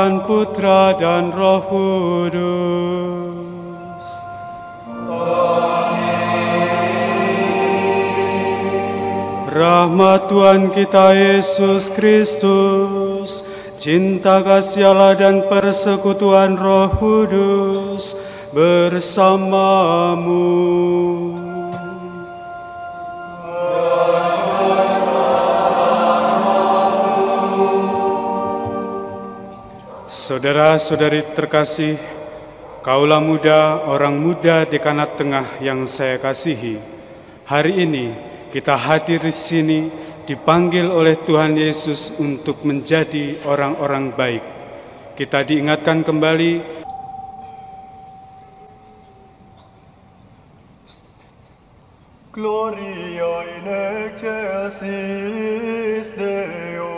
dan Putra dan Roh Kudus. Rahmat Tuhan kita Yesus Kristus, cinta kasih Allah dan persekutuan Roh Kudus bersamamu. Saudara-saudari terkasih, kaulah muda, orang muda di Kanat Tengah yang saya kasihi. Hari ini kita hadir di sini dipanggil oleh Tuhan Yesus untuk menjadi orang-orang baik. Kita diingatkan kembali Gloria in excelsis Deo.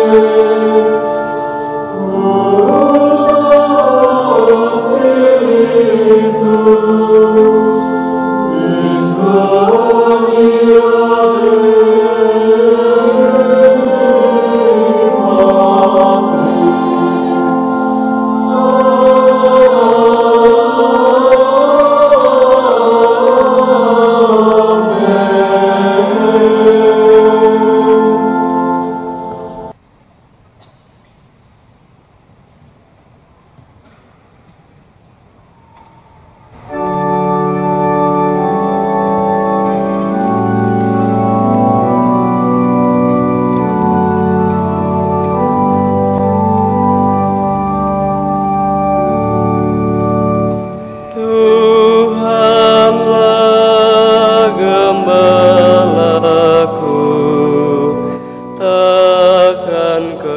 Christ.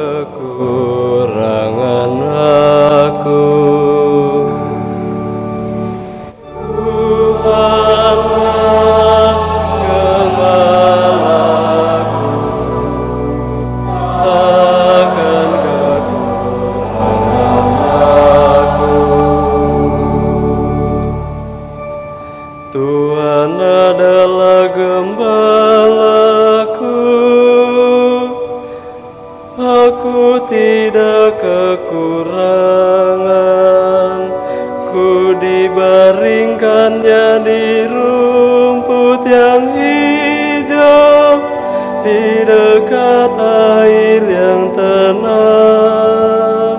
kekurangan aku. Tuhanlah gembalaku, takkan kekurangan aku. Tuhan adalah gembalaku, aku tidak kekurangan. Ku dibaringkannya di rumput yang hijau, di dekat air yang tenang.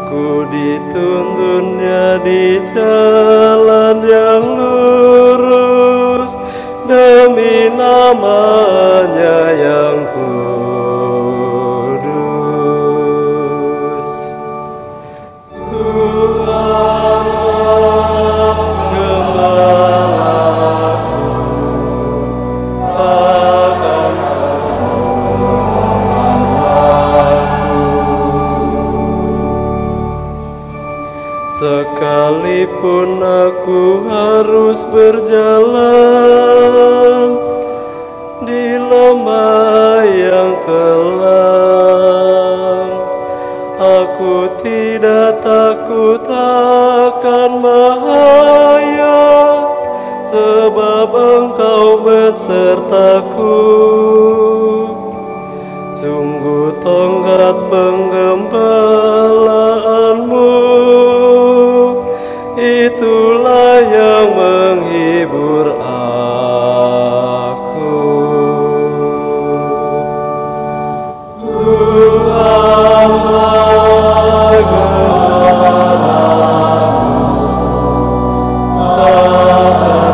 Ku dituntunnya di jalan yang lurus, demi namanya yang kudus. Tuhanlah gembalaku, takkan kekurangan aku. Sekalipun aku harus berjalan di lembah yang kelam, aku tidak takut akan bahaya, sebab Engkau besertaku. Sungguh tongkat penggembalaanmu, itulah yang menghibur aku. Tuhanlah gembalaku, takkan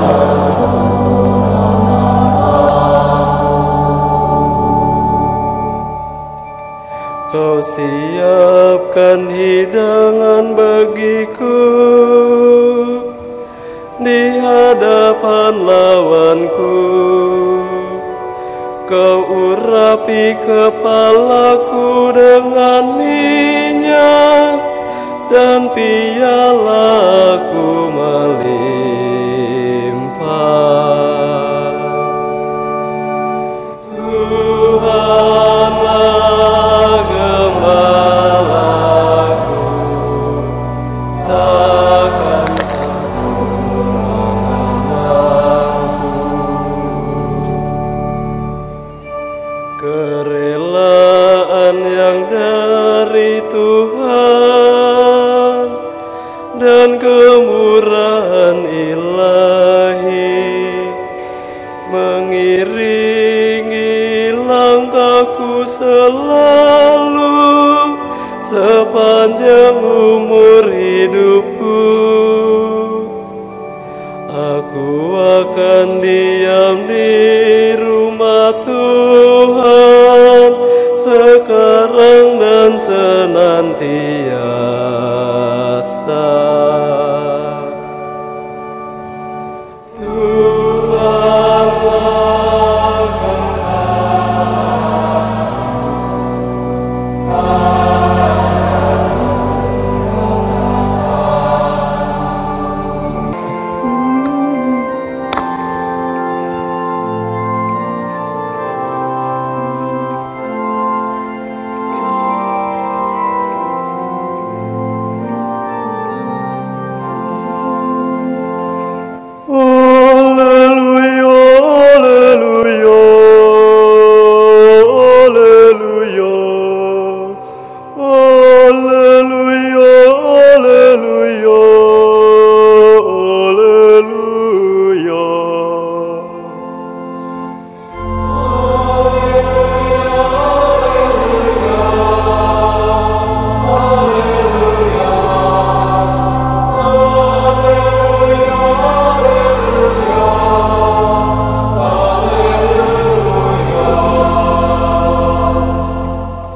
Kau siapkan hidangan bagiku di hadapan lawanku. Kau urapi kepalaku dengan minyak, dan pialaku melimpah. Tuhanlah gembalaku, takkan kekurangan aku. Kerelaan yang dari Tuhan dan kemurahan ilahi mengiringi langkahku selalu sepanjang umur hidupku. Aku akan diam di rumah Tuhan sekarang dan senantiasa.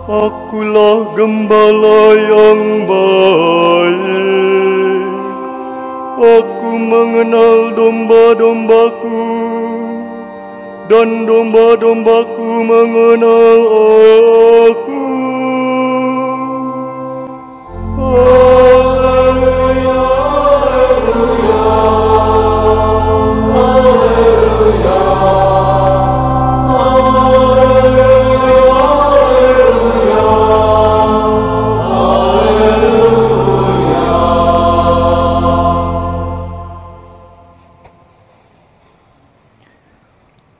Akulah gembala yang baik, aku mengenal domba-dombaku, dan domba-dombaku mengenal aku.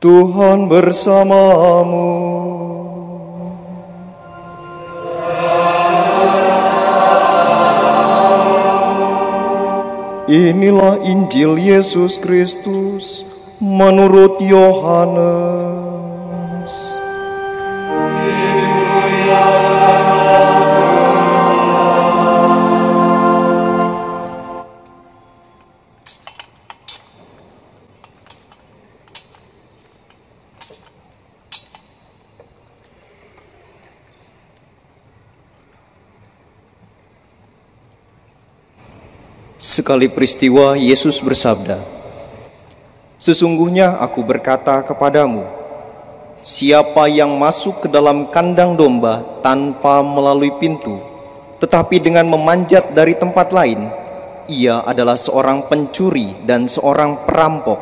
Tuhan bersamamu. Inilah Injil Yesus Kristus menurut Yohanes. Sekali peristiwa, Yesus bersabda, "Sesungguhnya aku berkata kepadamu, siapa yang masuk ke dalam kandang domba tanpa melalui pintu, tetapi dengan memanjat dari tempat lain, ia adalah seorang pencuri dan seorang perampok.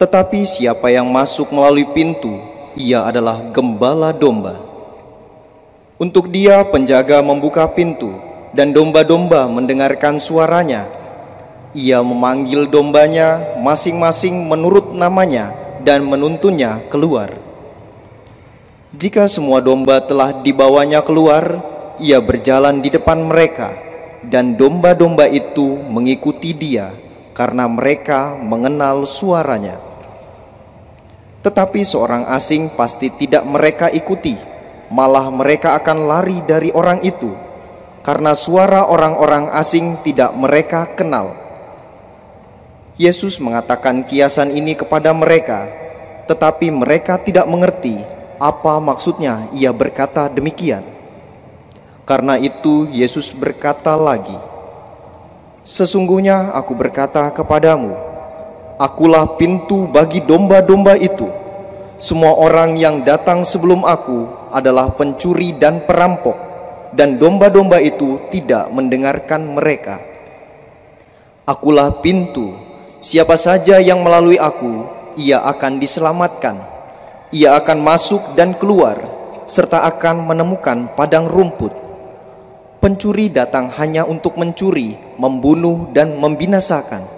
Tetapi siapa yang masuk melalui pintu, ia adalah gembala domba. Untuk dia penjaga membuka pintu, dan domba-domba mendengarkan suaranya. Ia memanggil dombanya masing-masing menurut namanya dan menuntunnya keluar. Jika semua domba telah dibawanya keluar, ia berjalan di depan mereka, dan domba-domba itu mengikuti dia karena mereka mengenal suaranya. Tetapi seorang asing pasti tidak mereka ikuti, malah mereka akan lari dari orang itu, karena suara orang-orang asing tidak mereka kenal." Yesus mengatakan kiasan ini kepada mereka, tetapi mereka tidak mengerti apa maksudnya ia berkata demikian. Karena itu Yesus berkata lagi, "Sesungguhnya aku berkata kepadamu, akulah pintu bagi domba-domba itu. Semua orang yang datang sebelum aku adalah pencuri dan perampok, dan domba-domba itu tidak mendengarkan mereka. Akulah pintu, siapa saja yang melalui aku, ia akan diselamatkan. Ia akan masuk dan keluar, serta akan menemukan padang rumput. Pencuri datang hanya untuk mencuri, membunuh, dan membinasakan.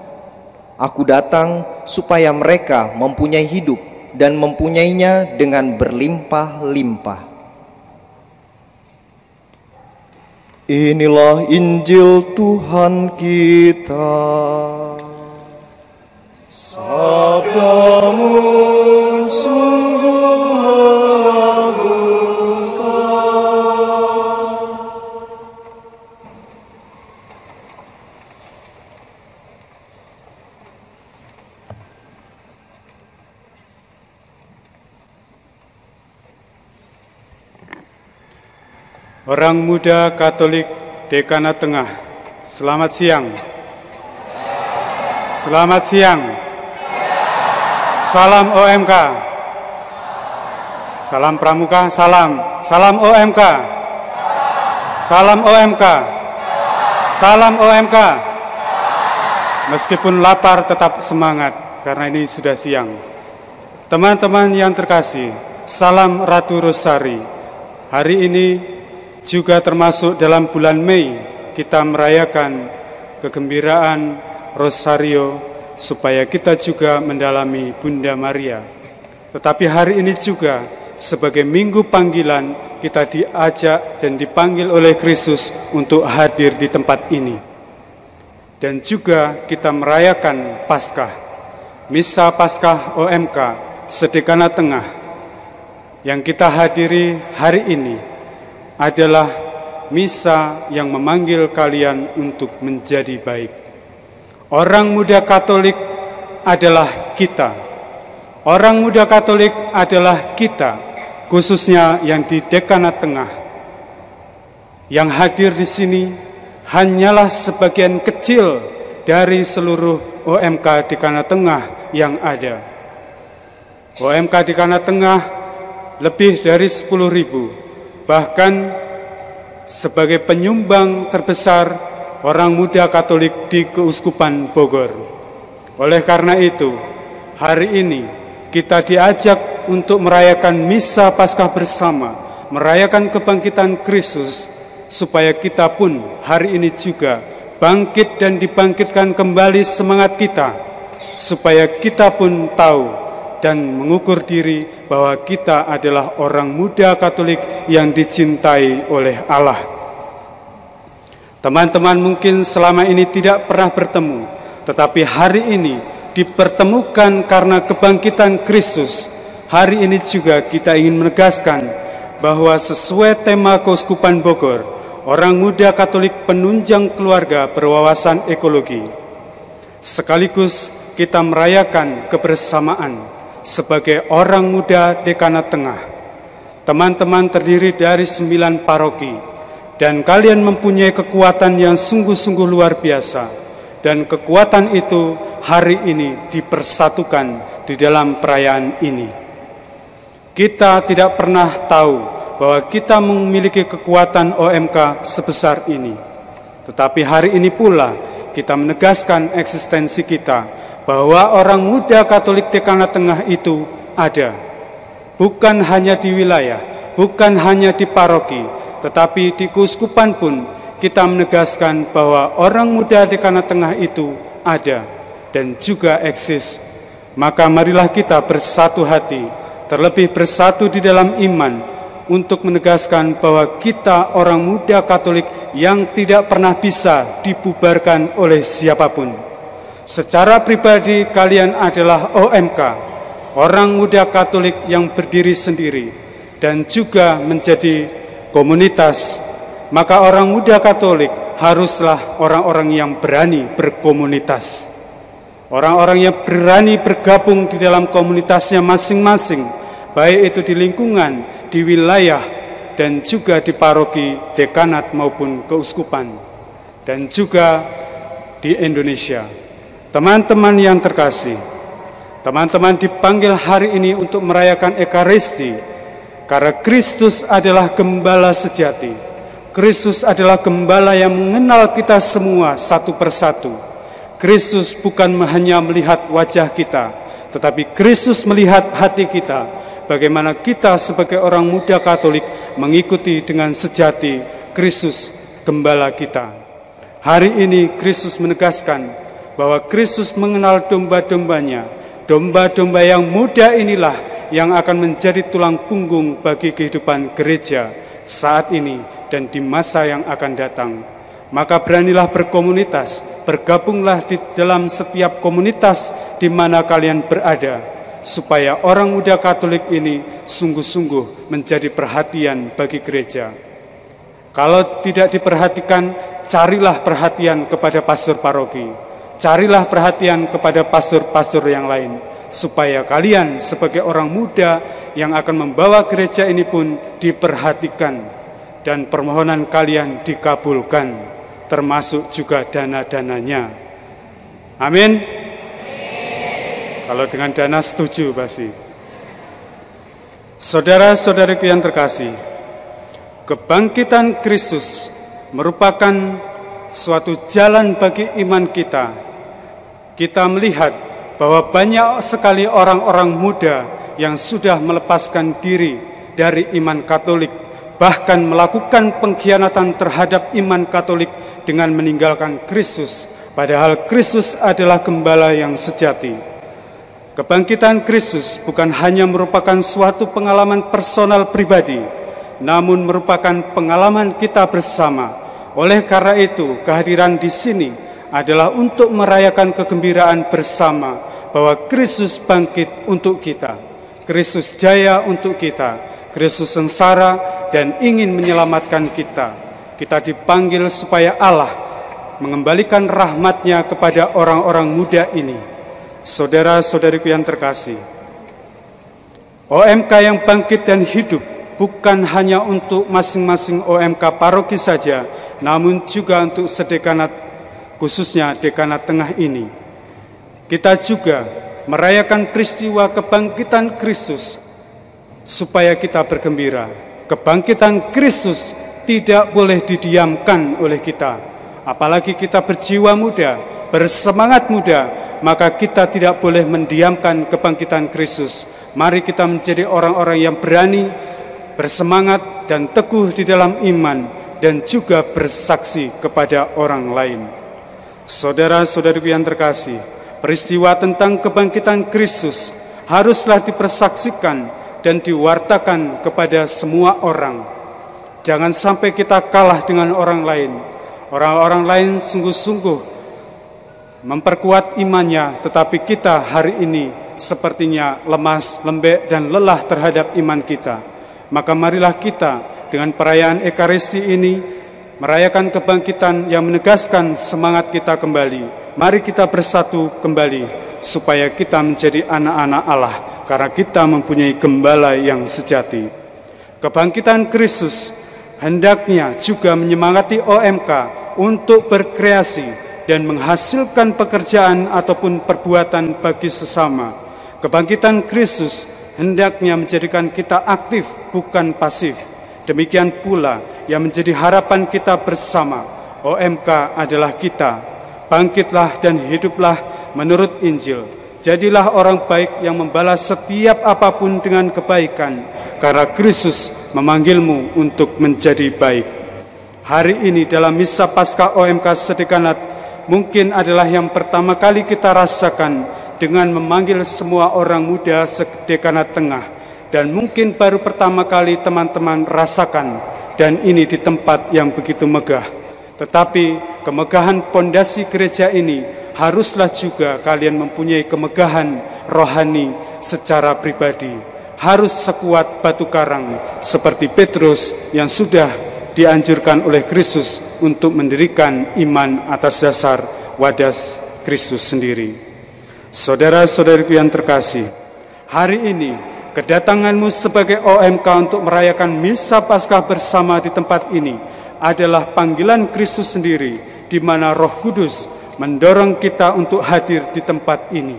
Aku datang supaya mereka mempunyai hidup, dan mempunyainya dengan berlimpah-limpah." Inilah Injil Tuhan kita. Sabdamu sungguh mengagumkan. Orang Muda Katolik Dekanat Tengah, selamat siang. Selamat siang. Salam OMK. Salam Pramuka, salam. Salam OMK. Salam OMK. Salam OMK. Meskipun lapar tetap semangat karena ini sudah siang. Teman-teman yang terkasih, salam Ratu Rosari. Hari ini juga termasuk dalam bulan Mei, kita merayakan kegembiraan Rosario supaya kita juga mendalami Bunda Maria. Tetapi hari ini juga sebagai minggu panggilan, kita diajak dan dipanggil oleh Kristus untuk hadir di tempat ini. Dan juga kita merayakan Paskah, Misa Paskah OMK Sedekanat Tengah. Yang kita hadiri hari ini adalah misa yang memanggil kalian untuk menjadi baik. Orang Muda Katolik adalah kita. Orang Muda Katolik adalah kita, khususnya yang di Dekanat Tengah. Yang hadir di sini hanyalah sebagian kecil dari seluruh OMK Dekanat Tengah yang ada. OMK Dekanat Tengah lebih dari 10.000. Bahkan sebagai penyumbang terbesar orang Muda Katolik di Keuskupan Bogor. Oleh karena itu, hari ini kita diajak untuk merayakan Misa Paskah bersama, merayakan kebangkitan Kristus, supaya kita pun hari ini juga bangkit dan dibangkitkan kembali semangat kita, supaya kita pun tahu dan mengukur diri bahwa kita adalah orang muda Katolik yang dicintai oleh Allah. Teman-teman mungkin selama ini tidak pernah bertemu, tetapi hari ini dipertemukan karena kebangkitan Kristus. Hari ini juga kita ingin menegaskan bahwa sesuai tema Keuskupan Bogor, orang muda Katolik penunjang keluarga berwawasan ekologi. Sekaligus kita merayakan kebersamaan sebagai orang muda Dekanat Tengah. Teman-teman terdiri dari 9 paroki, dan kalian mempunyai kekuatan yang sungguh-sungguh luar biasa. Dan kekuatan itu hari ini dipersatukan di dalam perayaan ini. Kita tidak pernah tahu bahwa kita memiliki kekuatan OMK sebesar ini. Tetapi hari ini pula kita menegaskan eksistensi kita, bahwa orang muda Katolik Dekanat Tengah itu ada. Bukan hanya di wilayah, bukan hanya di paroki, tetapi di keuskupan pun kita menegaskan bahwa orang muda Dekanat Tengah itu ada dan juga eksis. Maka marilah kita bersatu hati, terlebih bersatu di dalam iman, untuk menegaskan bahwa kita orang muda Katolik yang tidak pernah bisa dibubarkan oleh siapapun. Secara pribadi kalian adalah OMK, orang muda Katolik yang berdiri sendiri dan juga menjadi komunitas. Maka orang muda Katolik haruslah orang-orang yang berani berkomunitas. Orang-orang yang berani bergabung di dalam komunitasnya masing-masing, baik itu di lingkungan, di wilayah, dan juga di paroki, dekanat maupun keuskupan, dan juga di Indonesia. Teman-teman yang terkasih, teman-teman dipanggil hari ini untuk merayakan Ekaristi, karena Kristus adalah gembala sejati. Kristus adalah gembala yang mengenal kita semua satu persatu. Kristus bukan hanya melihat wajah kita, tetapi Kristus melihat hati kita. Bagaimana kita sebagai orang muda Katolik mengikuti dengan sejati Kristus gembala kita. Hari ini Kristus menegaskan bahwa Kristus mengenal domba-dombanya. Domba-domba yang muda inilah yang akan menjadi tulang punggung bagi kehidupan gereja saat ini dan di masa yang akan datang. Maka beranilah berkomunitas, bergabunglah di dalam setiap komunitas di mana kalian berada, supaya orang muda Katolik ini sungguh-sungguh menjadi perhatian bagi gereja. Kalau tidak diperhatikan, carilah perhatian kepada pastor paroki. Carilah perhatian kepada pastor-pastor yang lain, supaya kalian sebagai orang muda yang akan membawa gereja ini pun diperhatikan, dan permohonan kalian dikabulkan, termasuk juga dana-dananya. Amin. Kalau dengan dana setuju pasti. Saudara-saudariku yang terkasih, kebangkitan Kristus merupakan suatu jalan bagi iman kita. Kita melihat bahwa banyak sekali orang-orang muda yang sudah melepaskan diri dari iman Katolik, bahkan melakukan pengkhianatan terhadap iman Katolik dengan meninggalkan Kristus, padahal Kristus adalah gembala yang sejati. Kebangkitan Kristus bukan hanya merupakan suatu pengalaman personal pribadi, namun merupakan pengalaman kita bersama. Oleh karena itu, kehadiran di sini adalah untuk merayakan kegembiraan bersama bahwa Kristus bangkit untuk kita, Kristus jaya untuk kita, Kristus sengsara dan ingin menyelamatkan kita. Kita dipanggil supaya Allah mengembalikan rahmat-Nya kepada orang-orang muda ini. Saudara-saudariku yang terkasih, OMK yang bangkit dan hidup bukan hanya untuk masing-masing OMK paroki saja, namun juga untuk sedekanat, khususnya Dekanat Tengah ini. Kita juga merayakan peristiwa kebangkitan Kristus supaya kita bergembira. Kebangkitan Kristus tidak boleh didiamkan oleh kita. Apalagi kita berjiwa muda, bersemangat muda, maka kita tidak boleh mendiamkan kebangkitan Kristus. Mari kita menjadi orang-orang yang berani, bersemangat dan teguh di dalam iman, dan juga bersaksi kepada orang lain. Saudara-saudariku yang terkasih, peristiwa tentang kebangkitan Kristus haruslah dipersaksikan dan diwartakan kepada semua orang. Jangan sampai kita kalah dengan orang lain. Orang-orang lain sungguh-sungguh memperkuat imannya, tetapi kita hari ini sepertinya lemas, lembek, dan lelah terhadap iman kita. Maka marilah kita dengan perayaan Ekaristi ini merayakan kebangkitan yang menegaskan semangat kita kembali. Mari kita bersatu kembali supaya kita menjadi anak-anak Allah, karena kita mempunyai gembala yang sejati. Kebangkitan Kristus hendaknya juga menyemangati OMK untuk berkreasi dan menghasilkan pekerjaan ataupun perbuatan bagi sesama. Kebangkitan Kristus hendaknya menjadikan kita aktif, bukan pasif. Demikian pula yang menjadi harapan kita bersama. OMK adalah kita. Bangkitlah dan hiduplah menurut Injil. Jadilah orang baik yang membalas setiap apapun dengan kebaikan, karena Kristus memanggilmu untuk menjadi baik. Hari ini dalam Misa Paskah OMK Sedekanat mungkin adalah yang pertama kali kita rasakan dengan memanggil semua orang muda Sedekanat Tengah, dan mungkin baru pertama kali teman-teman rasakan, dan ini di tempat yang begitu megah. Tetapi kemegahan pondasi gereja ini haruslah juga kalian mempunyai kemegahan rohani secara pribadi. Harus sekuat batu karang seperti Petrus yang sudah dianjurkan oleh Kristus untuk mendirikan iman atas dasar wadas Kristus sendiri. Saudara-saudariku yang terkasih, hari ini kedatanganmu sebagai OMK untuk merayakan Misa Paskah bersama di tempat ini adalah panggilan Kristus sendiri, di mana Roh Kudus mendorong kita untuk hadir di tempat ini.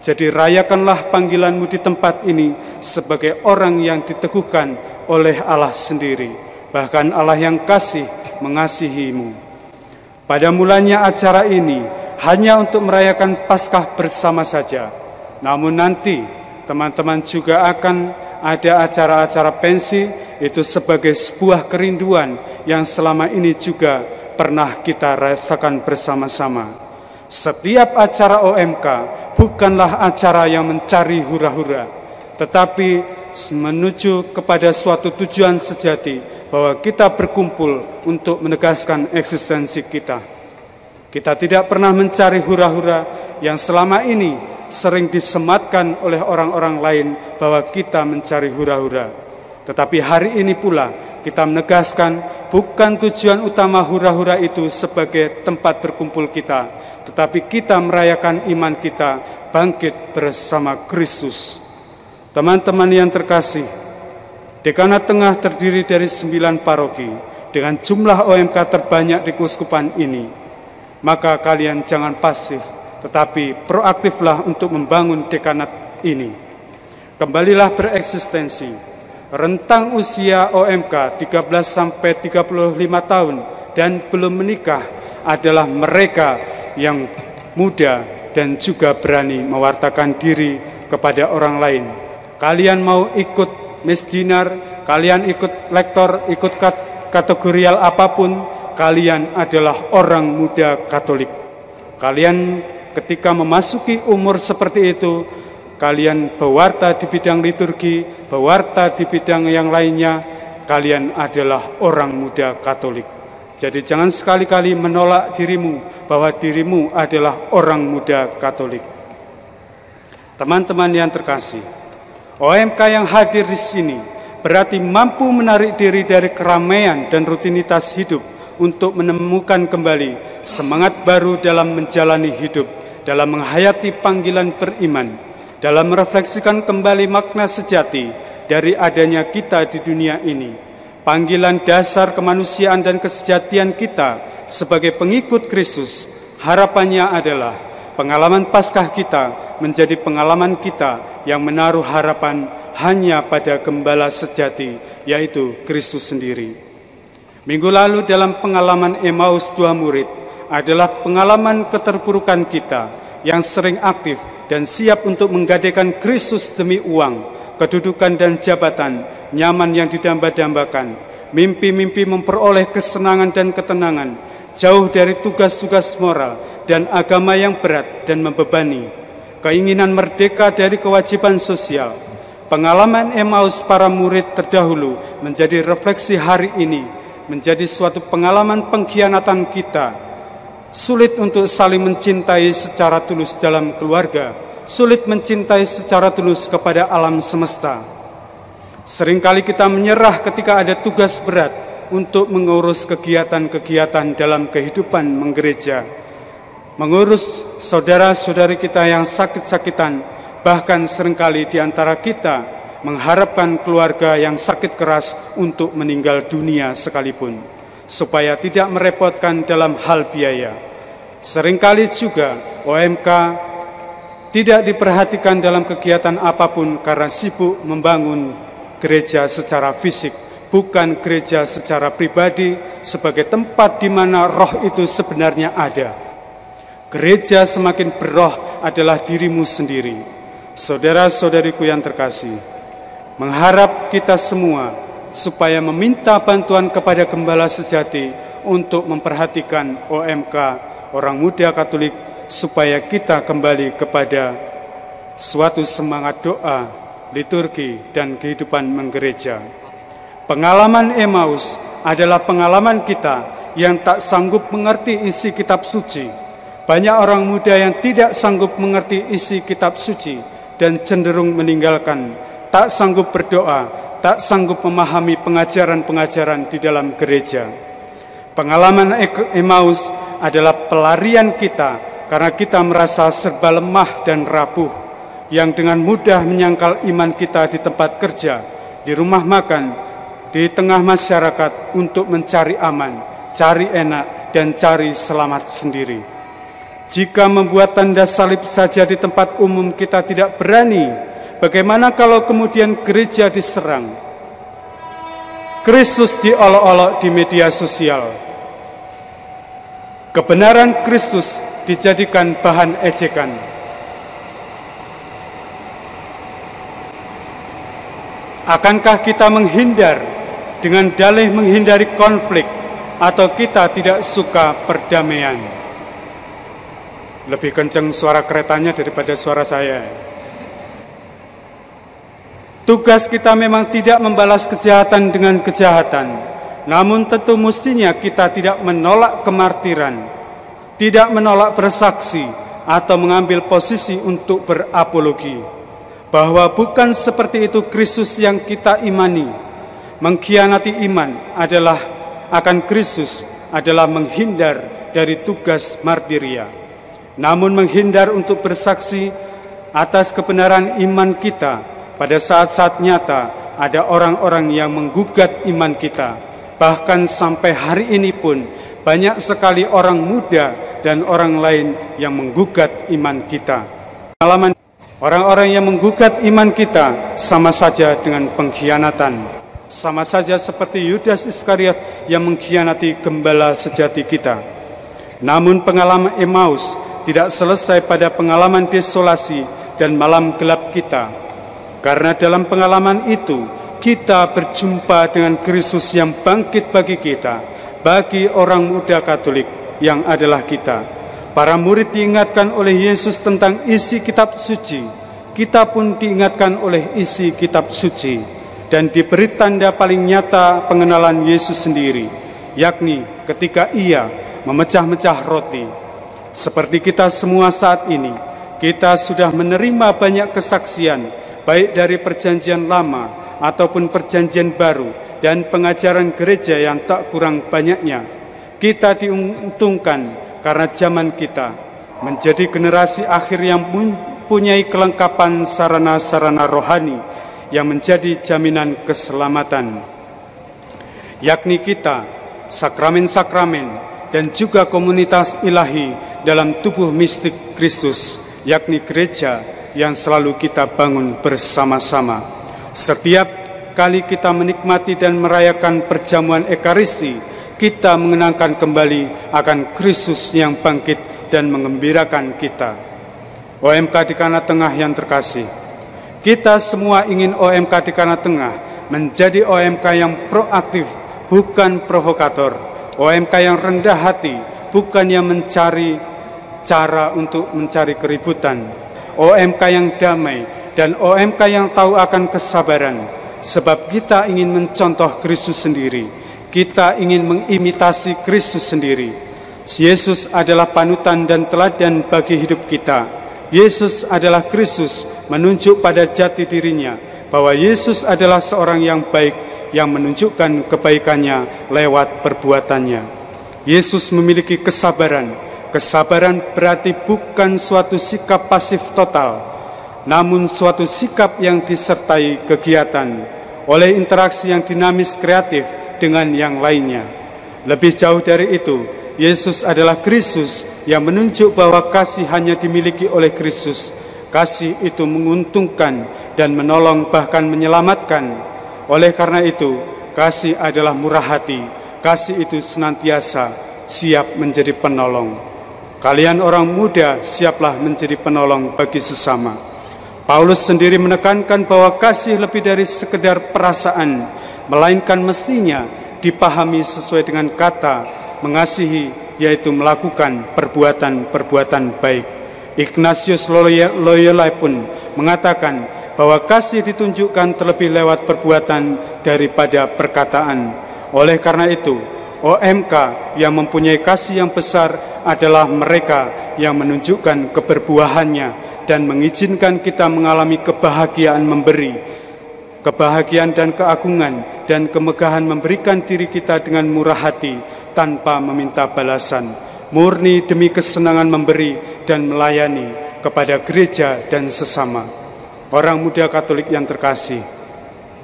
Jadi rayakanlah panggilanmu di tempat ini sebagai orang yang diteguhkan oleh Allah sendiri, bahkan Allah yang kasih mengasihimu. Pada mulanya acara ini hanya untuk merayakan Paskah bersama saja. Namun nanti teman-teman juga akan ada acara-acara pensi, itu sebagai sebuah kerinduan yang selama ini juga pernah kita rasakan bersama-sama. Setiap acara OMK bukanlah acara yang mencari hura-hura, tetapi menuju kepada suatu tujuan sejati, bahwa kita berkumpul untuk menegaskan eksistensi kita. Kita tidak pernah mencari hura-hura yang selama ini sering disematkan oleh orang-orang lain bahwa kita mencari hura-hura. Tetapi hari ini pula kita menegaskan bukan tujuan utama hura-hura itu sebagai tempat berkumpul kita, tetapi kita merayakan iman kita bangkit bersama Kristus. Teman-teman yang terkasih, Dekanat Tengah terdiri dari 9 paroki dengan jumlah OMK terbanyak di keuskupan ini. Maka kalian jangan pasif, tetapi proaktiflah untuk membangun dekanat ini. Kembalilah bereksistensi. Rentang usia OMK 13 sampai 35 tahun dan belum menikah adalah mereka yang muda dan juga berani mewartakan diri kepada orang lain. Kalian mau ikut misdinar, kalian ikut lektor, ikut kategorial apapun, kalian adalah orang muda Katolik. Kalian ketika memasuki umur seperti itu, kalian berwarta di bidang liturgi, berwarta di bidang yang lainnya, kalian adalah orang muda Katolik. Jadi jangan sekali-kali menolak dirimu bahwa dirimu adalah orang muda Katolik. Teman-teman yang terkasih, OMK yang hadir di sini berarti mampu menarik diri dari keramaian dan rutinitas hidup untuk menemukan kembali semangat baru dalam menjalani hidup, dalam menghayati panggilan beriman, dalam merefleksikan kembali makna sejati dari adanya kita di dunia ini. Panggilan dasar kemanusiaan dan kesejatian kita sebagai pengikut Kristus, harapannya adalah pengalaman Paskah kita menjadi pengalaman kita yang menaruh harapan hanya pada gembala sejati, yaitu Kristus sendiri. Minggu lalu dalam pengalaman Emmaus 2 murid adalah pengalaman keterpurukan kita yang sering aktif dan siap untuk menggadaikan Kristus demi uang, kedudukan dan jabatan, nyaman yang didamba-dambakan, mimpi-mimpi memperoleh kesenangan dan ketenangan, jauh dari tugas-tugas moral dan agama yang berat dan membebani. keinginan merdeka dari kewajiban sosial. Pengalaman Emmaus para murid terdahulu menjadi refleksi hari ini, menjadi suatu pengalaman pengkhianatan kita. Sulit untuk saling mencintai secara tulus dalam keluarga, sulit mencintai secara tulus kepada alam semesta. Seringkali kita menyerah ketika ada tugas berat untuk mengurus kegiatan-kegiatan dalam kehidupan menggereja, mengurus saudara-saudari kita yang sakit-sakitan, bahkan seringkali di antara kita mengharapkan keluarga yang sakit keras untuk meninggal dunia sekalipun, supaya tidak merepotkan dalam hal biaya. Seringkali juga OMK tidak diperhatikan dalam kegiatan apapun karena sibuk membangun gereja secara fisik, bukan gereja secara pribadi sebagai tempat di mana roh itu sebenarnya ada. Gereja semakin berroh adalah dirimu sendiri. Saudara-saudariku yang terkasih, mengharap kita semua supaya meminta bantuan kepada Gembala Sejati untuk memperhatikan OMK, Orang Muda Katolik, supaya kita kembali kepada suatu semangat doa, liturgi, dan kehidupan menggereja. Pengalaman Emmaus adalah pengalaman kita yang tak sanggup mengerti isi kitab suci. Banyak orang muda yang tidak sanggup mengerti isi kitab suci dan cenderung meninggalkan, tak sanggup berdoa, tak sanggup memahami pengajaran-pengajaran di dalam gereja. Pengalaman Emmaus adalah pelarian kita karena kita merasa serba lemah dan rapuh, yang dengan mudah menyangkal iman kita di tempat kerja, di rumah makan, di tengah masyarakat untuk mencari aman, cari enak, dan cari selamat sendiri. Jika membuat tanda salib saja di tempat umum kita tidak berani, bagaimana kalau kemudian gereja diserang? Kristus diolok-olok di media sosial. Kebenaran Kristus dijadikan bahan ejekan. Akankah kita menghindar dengan dalih menghindari konflik, atau kita tidak suka perdamaian? Lebih kencang suara keretanya daripada suara saya. Tugas kita memang tidak membalas kejahatan dengan kejahatan, namun tentu mestinya kita tidak menolak kemartiran, tidak menolak bersaksi, atau mengambil posisi untuk berapologi, bahwa bukan seperti itu Kristus yang kita imani. Mengkhianati iman adalah akan Kristus adalah menghindar dari tugas martiria. Namun menghindar untuk bersaksi atas kebenaran iman kita pada saat-saat nyata ada orang-orang yang menggugat iman kita. Bahkan sampai hari ini pun banyak sekali orang muda dan orang lain yang menggugat iman kita. Pengalaman orang-orang yang menggugat iman kita sama saja dengan pengkhianatan. Sama saja seperti Yudas Iskariot yang mengkhianati Gembala Sejati kita. Namun pengalaman Emmaus tidak selesai pada pengalaman desolasi dan malam gelap kita. Karena dalam pengalaman itu kita berjumpa dengan Kristus yang bangkit bagi kita, bagi orang muda Katolik yang adalah kita. Para murid diingatkan oleh Yesus tentang isi kitab suci. Kita pun diingatkan oleh isi kitab suci dan diberi tanda paling nyata pengenalan Yesus sendiri, yakni ketika Ia memecah-mecah roti. Seperti kita semua saat ini, kita sudah menerima banyak kesaksian, baik dari perjanjian lama ataupun perjanjian baru, dan pengajaran gereja yang tak kurang banyaknya. Kita diuntungkan karena zaman kita menjadi generasi akhir yang mempunyai kelengkapan sarana-sarana rohani yang menjadi jaminan keselamatan, yakni kita, sakramen-sakramen, dan juga komunitas ilahi dalam tubuh mistik Kristus, yakni gereja yang selalu kita bangun bersama-sama. Setiap kali kita menikmati dan merayakan perjamuan Ekaristi, kita mengenangkan kembali akan Kristus yang bangkit dan mengembirakan kita. OMK di Kana Tengah yang terkasih, kita semua ingin OMK di Kana Tengah menjadi OMK yang proaktif, bukan provokator. OMK yang rendah hati, bukan yang mencari cara untuk mencari keributan. OMK yang damai, dan OMK yang tahu akan kesabaran. Sebab kita ingin mencontoh Kristus sendiri, kita ingin mengimitasi Kristus sendiri. Yesus adalah panutan dan teladan bagi hidup kita. Yesus adalah Kristus, menunjuk pada jati dirinya bahwa Yesus adalah seorang yang baik, yang menunjukkan kebaikannya lewat perbuatannya. Yesus memiliki kesabaran. Kesabaran berarti bukan suatu sikap pasif total, namun suatu sikap yang disertai kegiatan oleh interaksi yang dinamis kreatif dengan yang lainnya. Lebih jauh dari itu, Yesus adalah Kristus yang menunjuk bahwa kasih hanya dimiliki oleh Kristus. Kasih itu menguntungkan dan menolong, bahkan menyelamatkan. Oleh karena itu, kasih adalah murah hati. Kasih itu senantiasa siap menjadi penolong. Kalian orang muda, siaplah menjadi penolong bagi sesama. Paulus sendiri menekankan bahwa kasih lebih dari sekedar perasaan, melainkan mestinya dipahami sesuai dengan kata mengasihi, yaitu melakukan perbuatan-perbuatan baik. Ignatius Loyola pun mengatakan bahwa kasih ditunjukkan terlebih lewat perbuatan daripada perkataan. Oleh karena itu, OMK yang mempunyai kasih yang besar adalah mereka yang menunjukkan keberbuahannya dan mengizinkan kita mengalami kebahagiaan memberi, kebahagiaan dan keagungan dan kemegahan memberikan diri kita dengan murah hati tanpa meminta balasan, murni demi kesenangan memberi dan melayani kepada gereja dan sesama. Orang muda Katolik yang terkasih,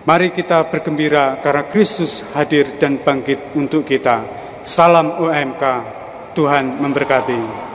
mari kita bergembira karena Kristus hadir dan bangkit untuk kita. Salam OMK, Tuhan memberkati.